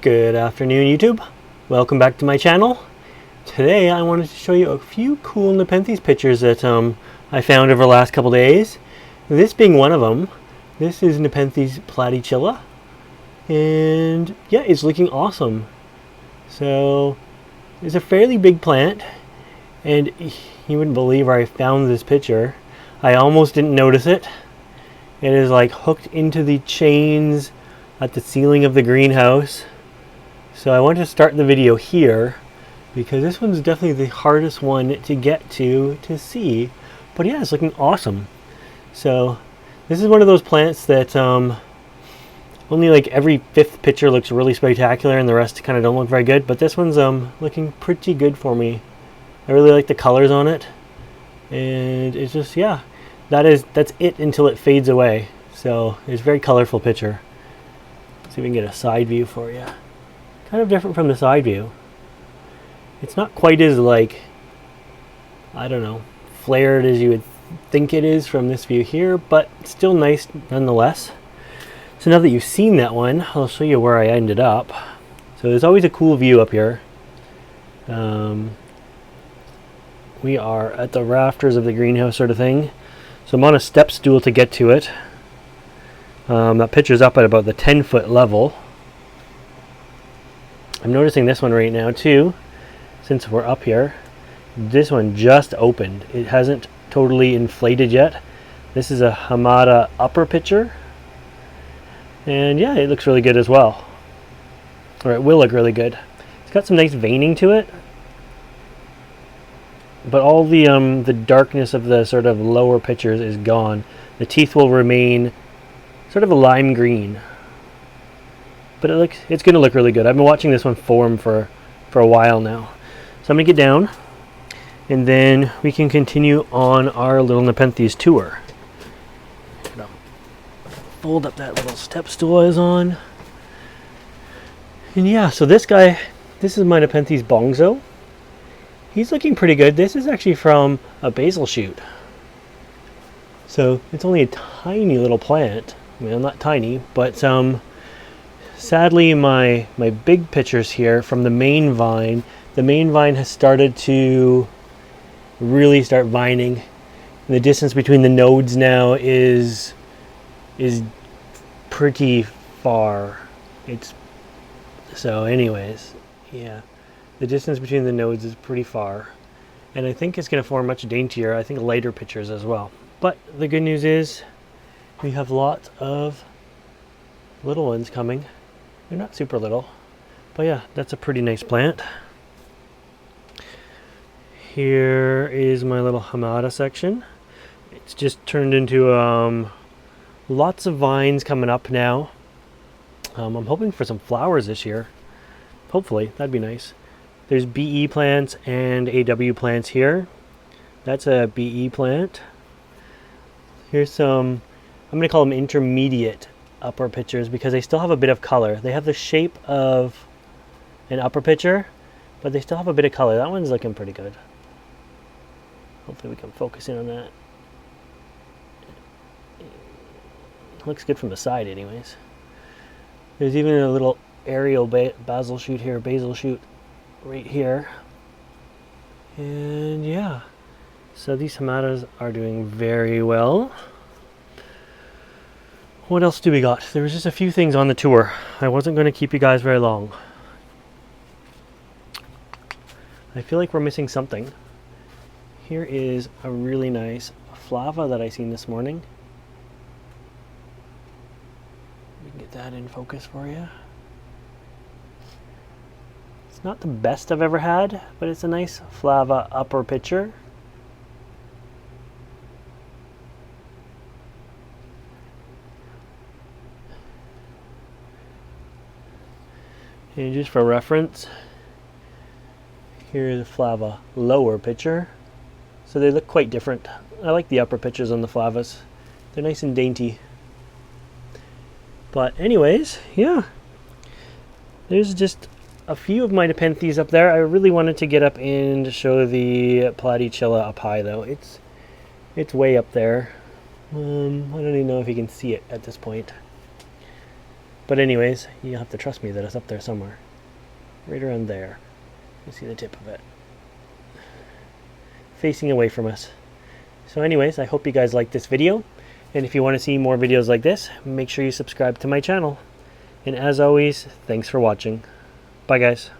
Good afternoon, YouTube. Welcome back to my channel. Today I wanted to show you a few cool Nepenthes pictures that I found over the last couple days. This being one of them. This is Nepenthes platychila, and yeah, it's looking awesome. So it's a fairly big plant, and you wouldn't believe where I found this picture. I almost didn't notice it. It is like hooked into the chains at the ceiling of the greenhouse. So I wanted to start the video here because this one's definitely the hardest one to get to see. But yeah, it's looking awesome. So this is one of those plants that only like every fifth picture looks really spectacular and the rest kind of don't look very good. But this one's looking pretty good for me. I really like the colors on it. And it's just, yeah, that's it until it fades away. So it's a very colorful picture. Let's see if we can get a side view for you. Kind of different from the side view. It's not quite as like, I don't know, flared as you would think it is from this view here, but still nice nonetheless. So now that you've seen that one, I'll show you where I ended up. So there's always a cool view up here. We are at the rafters of the greenhouse sort of thing. So I'm on a step stool to get to it. That picture's up at about the 10-foot level. I'm noticing this one right now too, since we're up here. This one just opened. It hasn't totally inflated yet. This is a hamata upper picture. And yeah, it looks really good as well. Or it will look really good. It's got some nice veining to it. But all the darkness of the sort of lower pictures is gone. The teeth will remain sort of a lime green. But it's going to look really good. I've been watching this one form for a while now. So I'm going to get down, and then we can continue on our little Nepenthes tour. Fold up that little step stool I was on. And yeah, so this is my Nepenthes bongzo. He's looking pretty good. This is actually from a basil shoot. So it's only a tiny little plant. Well, not tiny, but sadly, my big pictures here from the main vine has started to really start vining. And the distance between the nodes now is pretty far. So anyways, yeah, the distance between the nodes is pretty far. And I think it's going to form much daintier, I think lighter pictures as well. But the good news is we have lots of little ones coming. They're not super little, but yeah, that's a pretty nice plant. Here is my little hamata section. It's just turned into lots of vines coming up now. I'm hoping for some flowers this year. Hopefully, that'd be nice. There's BE plants and AW plants here. That's a BE plant. Here's some, I'm going to call them intermediate upper pictures because they still have a bit of color. They have the shape of an upper picture, but they still have a bit of color. That one's looking pretty good. Hopefully we can focus in on that. Looks good from the side anyways. There's even a little aerial basil shoot here, right here. And yeah, so these hamatas are doing very well. What else do we got? There was just a few things on the tour. I wasn't going to keep you guys very long. I feel like we're missing something. Here is a really nice flava that I seen this morning. We can get that in focus for you. It's not the best I've ever had, but it's a nice flava upper picture. And just for reference, here's a flava lower picture. So they look quite different. I like the upper pictures on the flavas. They're nice and dainty. But anyways, yeah. There's just a few of my Nepenthes up there. I really wanted to get up and show the platychila up high though. It's way up there. I don't even know if you can see it at this point. But anyways, you'll have to trust me that it's up there somewhere. Right around there. You see the tip of it. Facing away from us. So anyways, I hope you guys liked this video. And if you want to see more videos like this, make sure you subscribe to my channel. And as always, thanks for watching. Bye guys.